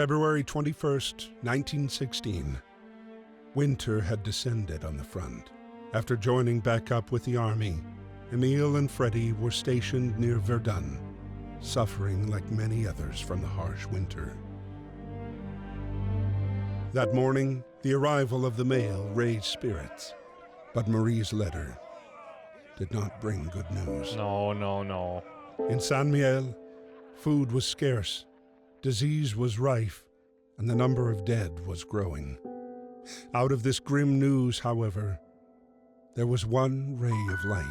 February 21st, 1916. Winter had descended on the front. After joining back up with the army, Emile and Freddie were stationed near Verdun, suffering like many others from the harsh winter. That morning, the arrival of the mail raised spirits, but Marie's letter did not bring good news. No. In Saint-Mihiel, food was scarce, disease was rife, and the number of dead was growing. Out of this grim news, however, there was one ray of light.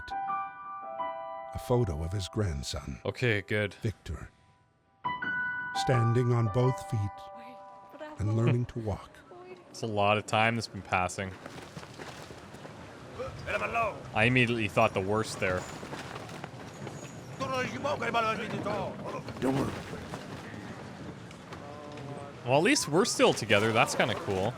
A photo of his grandson. Okay, good. Victor. Standing on both feet and learning to walk. It's a lot of time that's been passing. I immediately thought the worst there. Don't worry. Well, at least we're still together. That's kind of cool.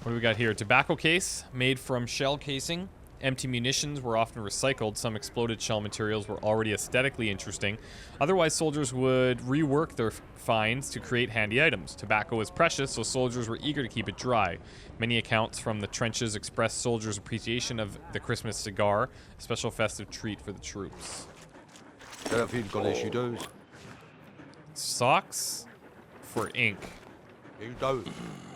What do we got here? Tobacco case made from shell casing. Empty munitions were often recycled. Some exploded shell materials were already aesthetically interesting. Otherwise, soldiers would rework their finds to create handy items. Tobacco is precious, so soldiers were eager to keep it dry. Many accounts from the trenches express soldiers' appreciation of the Christmas cigar, a special festive treat for the troops. Socks for ink.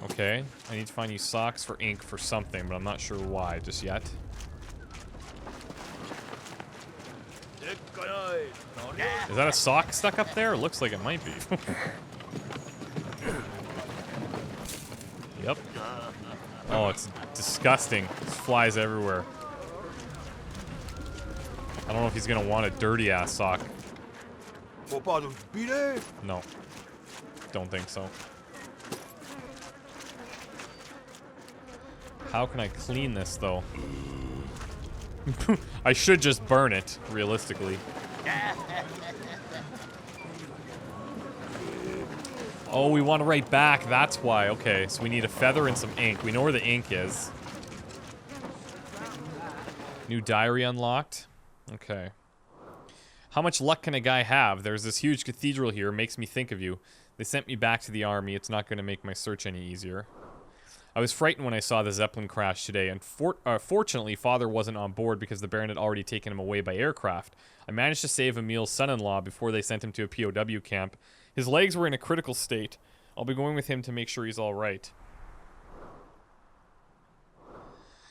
Okay, I need to find you socks for ink for something, but I'm not sure why just yet. Is that a sock stuck up there? It looks like it might be. Yep. Oh, it's disgusting. There's flies everywhere. I don't know if he's gonna want a dirty ass sock. No. Don't think so. How can I clean this, though? I should just burn it, realistically. Oh, we want to write back. That's why. Okay, so we need a feather and some ink. We know where the ink is. New diary unlocked. Okay. How much luck can a guy have? There's this huge cathedral here. Makes me think of you. They sent me back to the army. It's not going to make my search any easier. I was frightened when I saw the Zeppelin crash today, and fortunately, Father wasn't on board because the Baron had already taken him away by aircraft. I managed to save Emile's son-in-law before they sent him to a POW camp. His legs were in a critical state. I'll be going with him to make sure he's all right.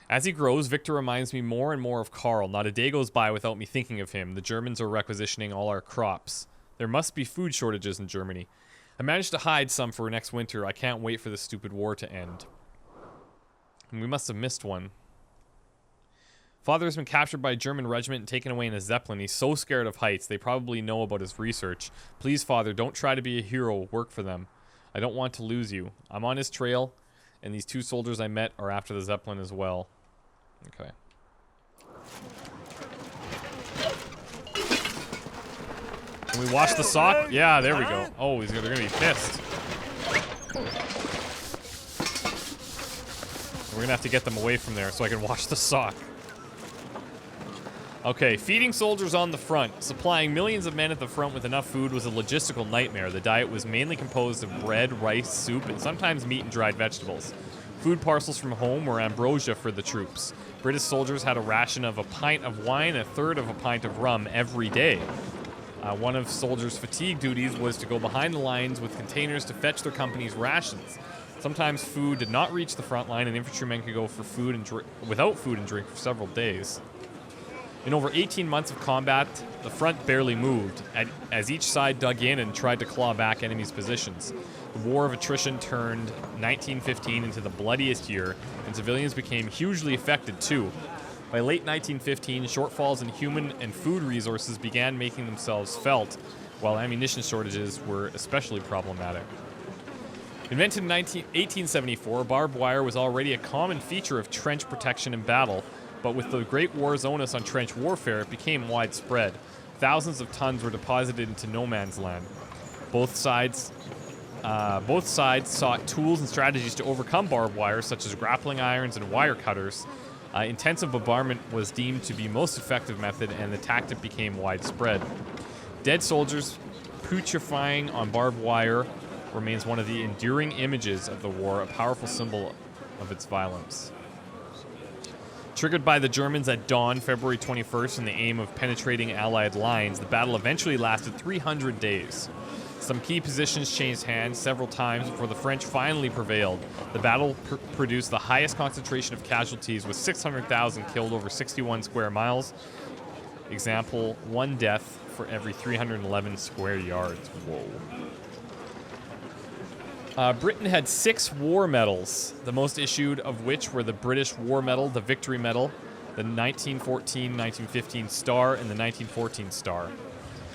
As he grows, Victor reminds me more and more of Carl. Not a day goes by without me thinking of him. The Germans are requisitioning all our crops. There must be food shortages in Germany. I managed to hide some for next winter. I can't wait for this stupid war to end. And we must have missed one. Father has been captured by a German regiment and taken away in a Zeppelin. He's so scared of heights. They probably know about his research. Please, Father, don't try to be a hero. Work for them. I don't want to lose you. I'm on his trail, and these two soldiers I met are after the Zeppelin as well. Okay. Can we wash the sock? Yeah, there we go. Oh, they're gonna be pissed. We're gonna have to get them away from there so I can wash the sock. Okay, feeding soldiers on the front. Supplying millions of men at the front with enough food was a logistical nightmare. The diet was mainly composed of bread, rice, soup, and sometimes meat and dried vegetables. Food parcels from home were ambrosia for the troops. British soldiers had a ration of a pint of wine and a third of a pint of rum every day. One of soldiers' fatigue duties was to go behind the lines with containers to fetch their company's rations. Sometimes food did not reach the front line, and infantrymen could go for food and without food and drink for several days. In over 18 months of combat, the front barely moved, as each side dug in and tried to claw back enemies' positions. The war of attrition turned 1915 into the bloodiest year, and civilians became hugely affected too. By late 1915, shortfalls in human and food resources began making themselves felt, while ammunition shortages were especially problematic. Invented in 1874, barbed wire was already a common feature of trench protection in battle, but with the Great War's onus on trench warfare, it became widespread. Thousands of tons were deposited into no man's land. Both sides Both sides sought tools and strategies to overcome barbed wire, such as grappling irons and wire cutters. Intensive bombardment was deemed to be most effective method, and the tactic became widespread. Dead soldiers putrefying on barbed wire remains one of the enduring images of the war, a powerful symbol of its violence. Triggered by the Germans at dawn, February 21st, in the aim of penetrating Allied lines, the battle eventually lasted 300 days. Some key positions changed hands several times before the French finally prevailed. The battle produced the highest concentration of casualties, with 600,000 killed over 61 square miles. Example, 1 death for every 311 square yards. Whoa. Britain had 6 war medals, the most issued of which were the British War Medal, the Victory Medal, the 1914-1915 Star, and the 1914 Star.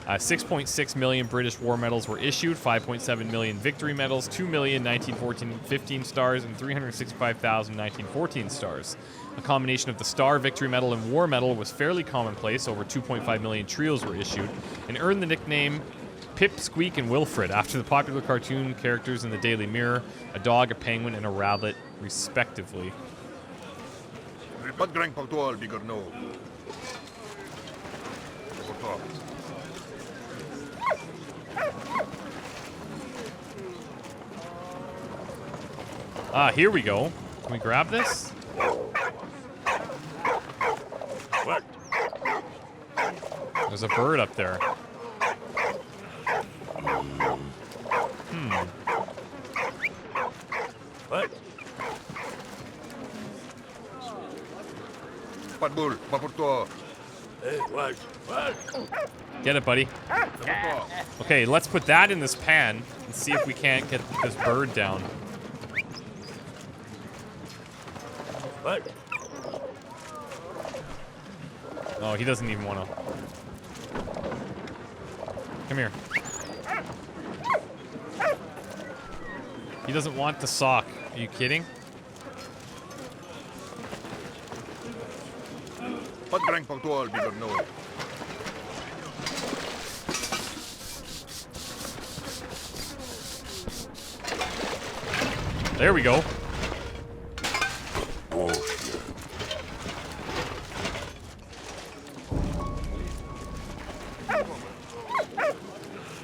6.6 million British War Medals were issued, 5.7 million Victory Medals, 2 million 1914-15 Stars, and 365,000 1914 Stars. A combination of the Star, Victory Medal, and War Medal was fairly commonplace. Over 2.5 million trios were issued, and earned the nickname Pip, Squeak, and Wilfred, after the popular cartoon characters in the Daily Mirror, a dog, a penguin, and a rabbit, respectively. Here we go. Can we grab this? What? There's a bird up there. What? Get it, buddy. Okay, let's put that in this pan and see if we can't get this bird down. What? Oh, he doesn't even want to. Come here. He doesn't want the sock. Are you kidding? There we go.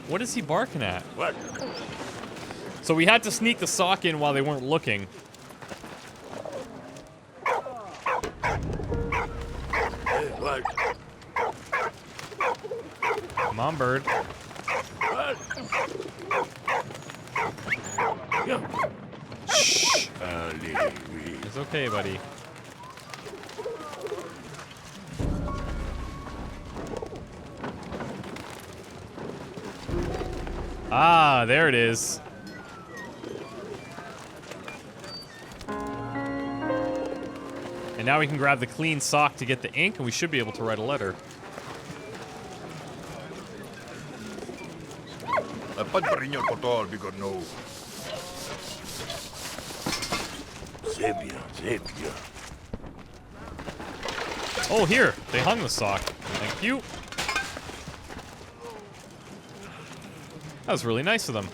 What is he barking at? What? So we had to sneak the sock in while they weren't looking. What? Come on, bird. What? Shh. It's okay, buddy. Ah, there it is. And now we can grab the clean sock to get the ink, and we should be able to write a letter. Oh, here. They hung the sock. Thank you. That was really nice of them.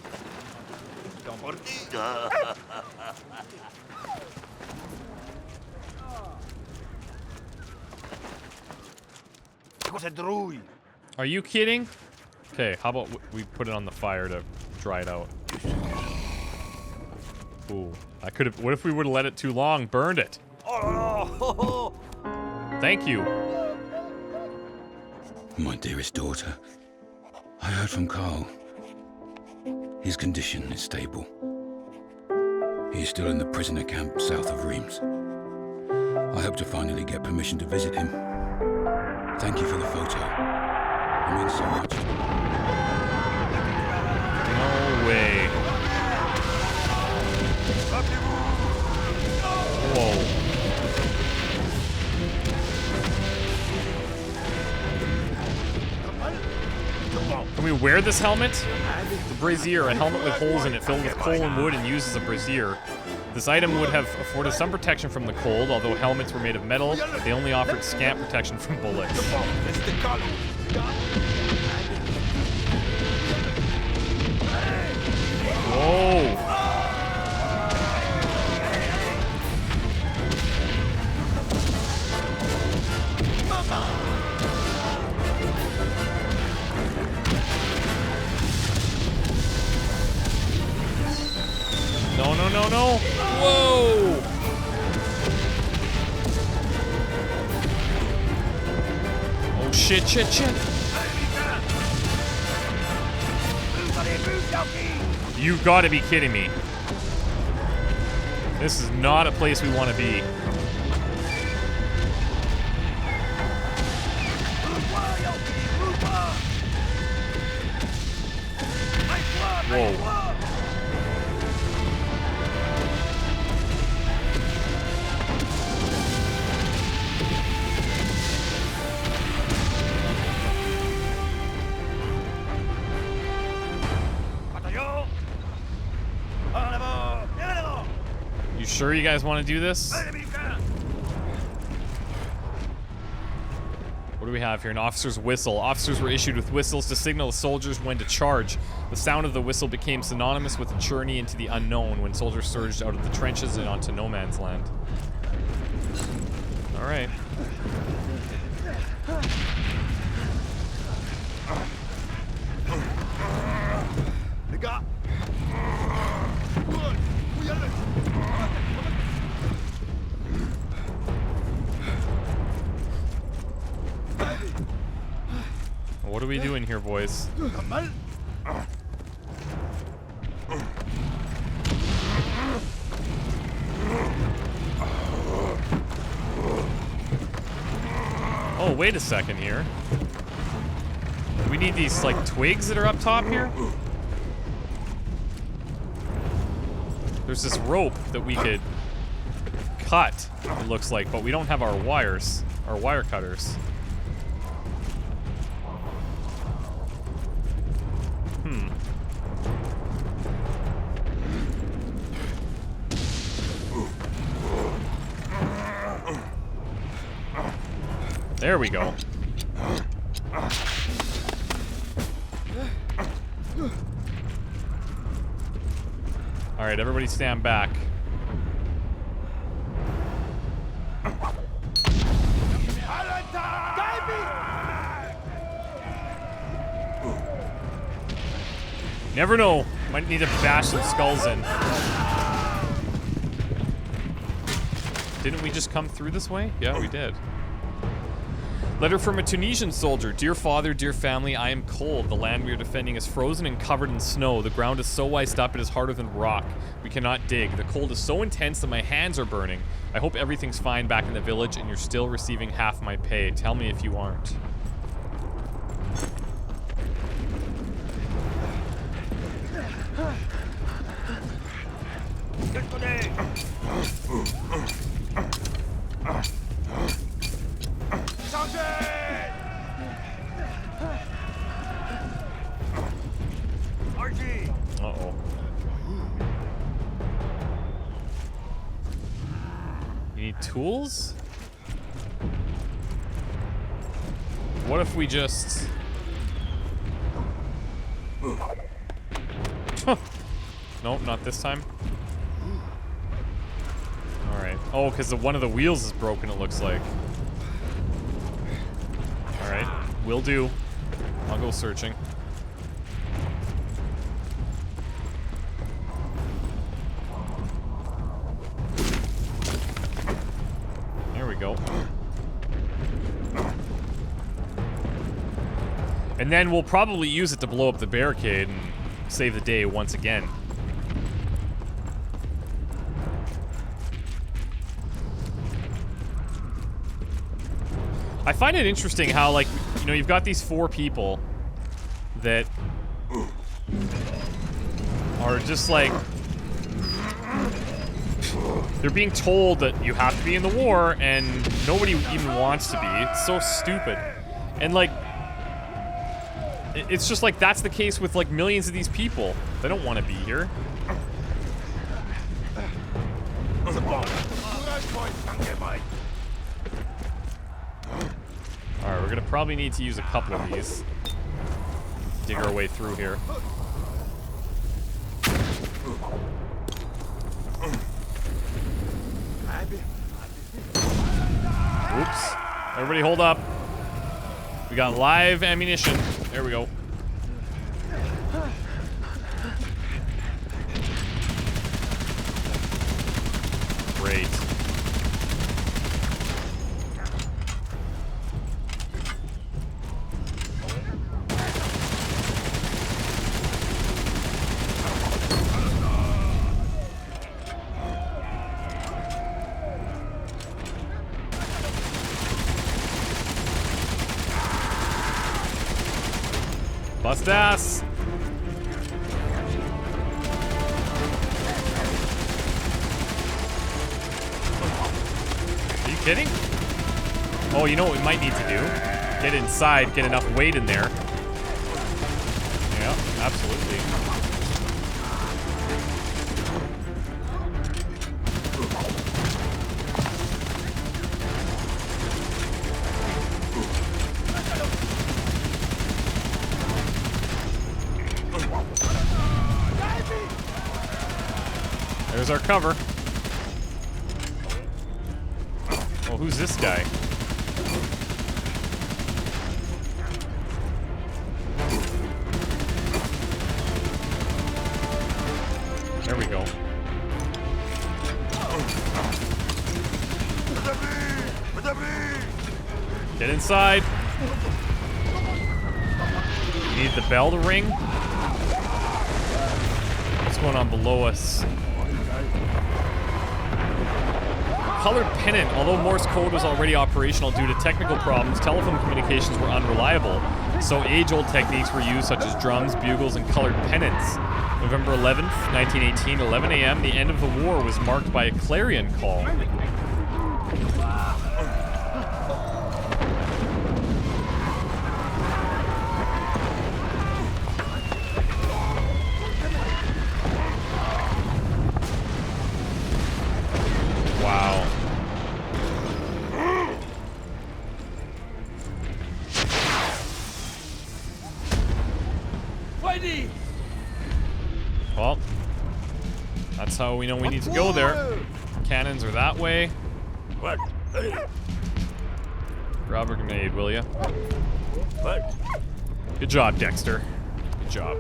Are you kidding? Okay, how about we put it on the fire to dry it out? Ooh, I could have. What if we would have let it too long? Burned it. Thank you. My dearest daughter, I heard from Carl. His condition is stable. He is still in the prisoner camp south of Reims. I hope to finally get permission to visit him. Thank you for the photo. It means so much. No way. Whoa. Can we wear this helmet? The brazier, a helmet with holes in it filled with coal and wood and used as a brazier. This item would have afforded some protection from the cold, although helmets were made of metal, they only offered scant protection from bullets. Whoa. No, no, no, no. Whoa. Oh, shit, shit, shit. You've got to be kidding me. This is not a place we want to be. Whoa. You sure you guys want to do this? What do we have here? An officer's whistle. Officers were issued with whistles to signal the soldiers when to charge. The sound of the whistle became synonymous with a journey into the unknown when soldiers surged out of the trenches and onto no man's land. All right. What are we doing here, boys? Oh, wait a second here. We need these, like, twigs that are up top here? There's this rope that we could cut, it looks like, but we don't have our wires, our wire cutters. There we go. All right, everybody stand back. Never know. Might need to bash some skulls in. Didn't we just come through this way? Yeah, we did. Letter from a Tunisian soldier. Dear father, dear family, I am cold. The land we are defending is frozen and covered in snow. The ground is so iced up it is harder than rock. We cannot dig. The cold is so intense that my hands are burning. I hope everything's fine back in the village and you're still receiving half my pay. Tell me if you aren't. Uh-oh. You need tools? What if we just... Nope, not this time. Alright. Oh, because one of the wheels is broken, it looks like. Alright. Will do. I'll go searching. There we go. And then we'll probably use it to blow up the barricade and save the day once again. I find it interesting how, like, you know, you've got these 4 people that are just like, they're being told that you have to be in the war and nobody even wants to be. It's so stupid. And like, it's just like that's the case with like millions of these people. They don't want to be here. Alright, we're gonna probably need to use a couple of these. Dig our way through here. Oops. Everybody hold up. We got live ammunition. There we go. Great. Bust ass. Are you kidding? Oh, you know what we might need to do? Get inside, get enough weight in there. Yeah, absolutely. There's our cover. Oh, who's this guy? There we go. Get inside. You need the bell to ring. What's going on below us? Colored pennant. Although Morse code was already operational due to technical problems, telephone communications were unreliable, so age-old techniques were used such as drums, bugles, and colored pennants. November 11th, 1918, 11 a.m., the end of the war was marked by a clarion call. Wow. Well, that's how we know we need to go there. Cannons are that way. Grab a grenade, will ya? Good job, Dexter. Good job.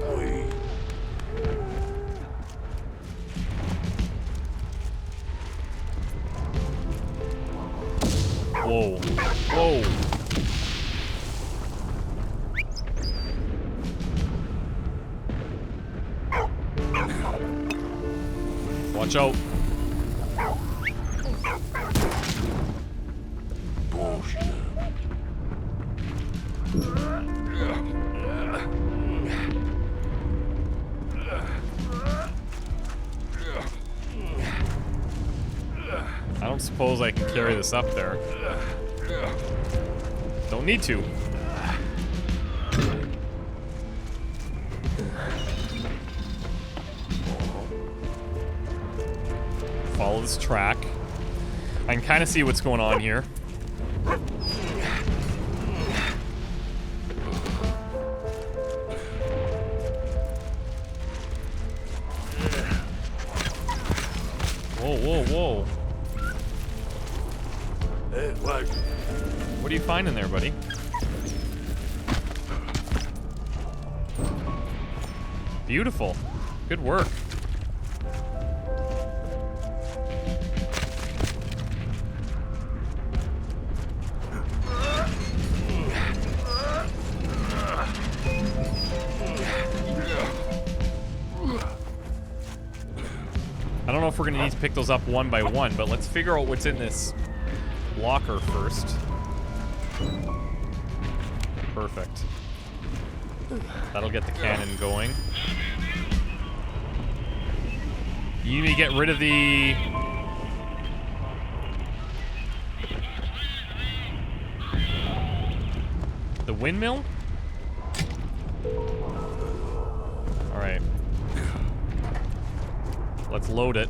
Whoa. Whoa. Watch out. I don't suppose I can carry this up there. Don't need to. Follow this track. I can kind of see what's going on here. Whoa, whoa, whoa. What are you finding there, buddy? Beautiful. Good work. I don't know if we're gonna need to pick those up one by one, but let's figure out what's in this locker first. Perfect. That'll get the cannon going. You need to get rid of the... the windmill? Alright. Let's load it.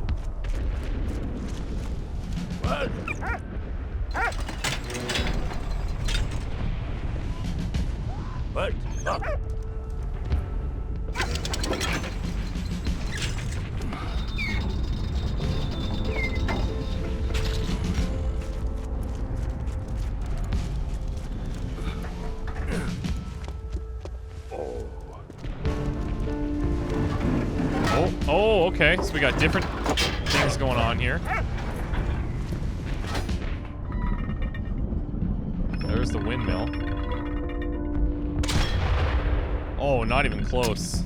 Oh, okay. So we got different things going on here. There's the windmill. Oh, not even close.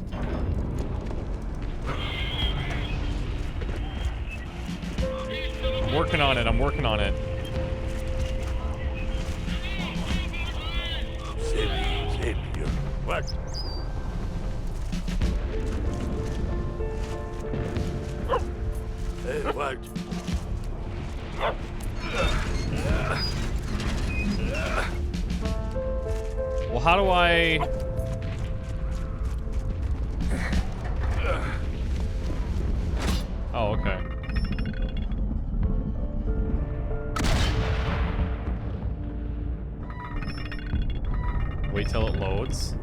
I'm working on it. I'm working on it. What? Hey, what? Well, how do I... Oh, okay. Wait till it loads.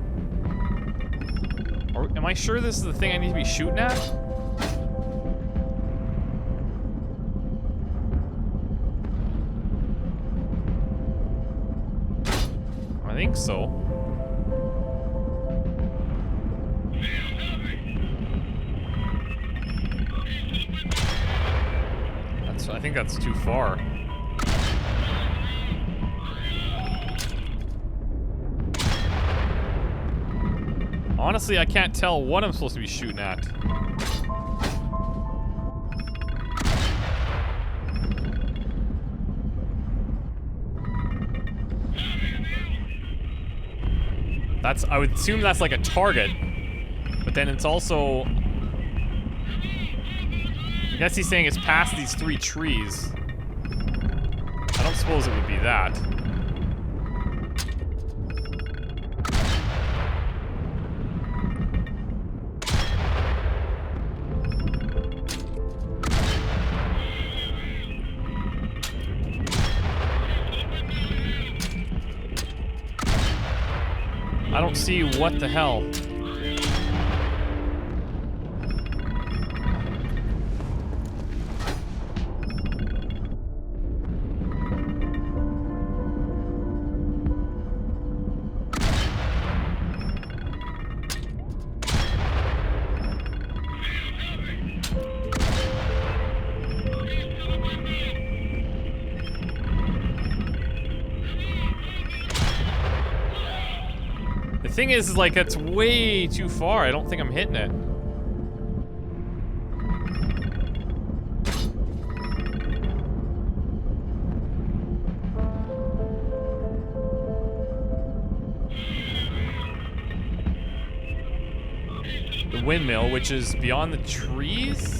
Am I sure this is the thing I need to be shooting at? I think so. I think that's too far. Honestly, I can't tell what I'm supposed to be shooting at. I would assume that's like a target, but then it's also... I guess he's saying it's past these 3 trees. I don't suppose it would be that. I don't see what the hell. The thing is, like, it's way too far. I don't think I'm hitting it. The windmill, which is beyond the trees?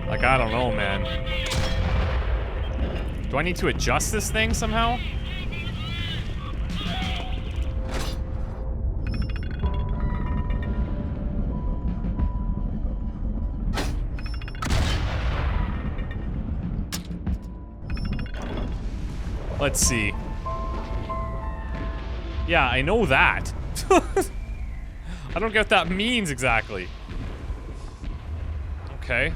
Like, I don't know, man. Do I need to adjust this thing somehow? Let's see. Yeah, I know that. I don't get what that means exactly. Okay.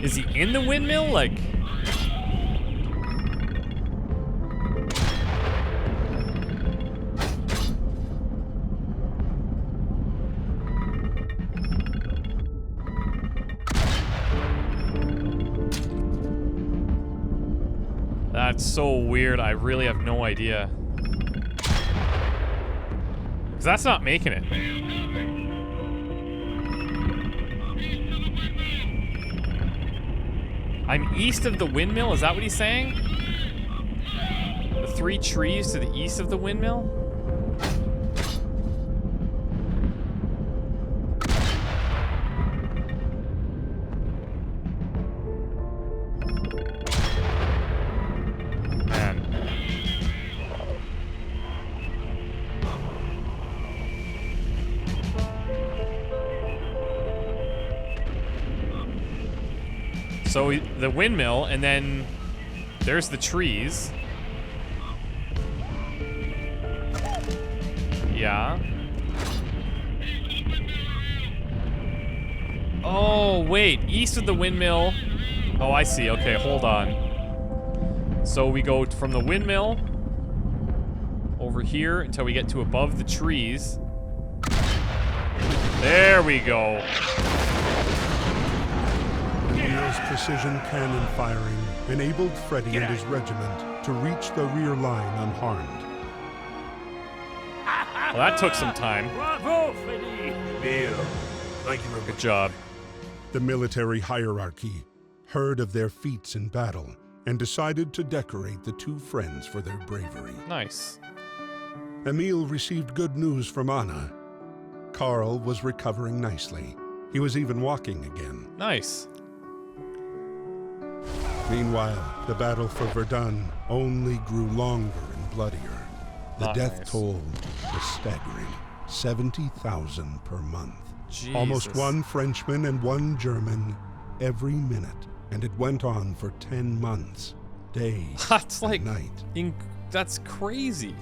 Is he in the windmill? Like... That's so weird. I really have no idea. 'Cause that's not making it. I'm east of the windmill? Is that what he's saying? The 3 trees to the east of the windmill? Man. So the windmill, and then there's the trees. Yeah. Oh, wait. East of the windmill. Oh, I see. Okay, hold on. So we go from the windmill over here until we get to above the trees. There we go. Emil's precision cannon firing enabled Freddy and his regiment to reach the rear line unharmed. Well, that took some time. Bravo, Freddy. Emil, thank you very Good much. job. The military hierarchy heard of their feats in battle and decided to decorate the two friends for their bravery. Nice. Emil received good news from Anna. Karl was recovering nicely. He was even walking again. Nice. Meanwhile, the battle for Verdun only grew longer and bloodier. The Not death nice. toll was staggering, 70,000 per month. Jesus. Almost one Frenchman and one German every minute, and it went on for 10 months, day That's like and night. that's crazy.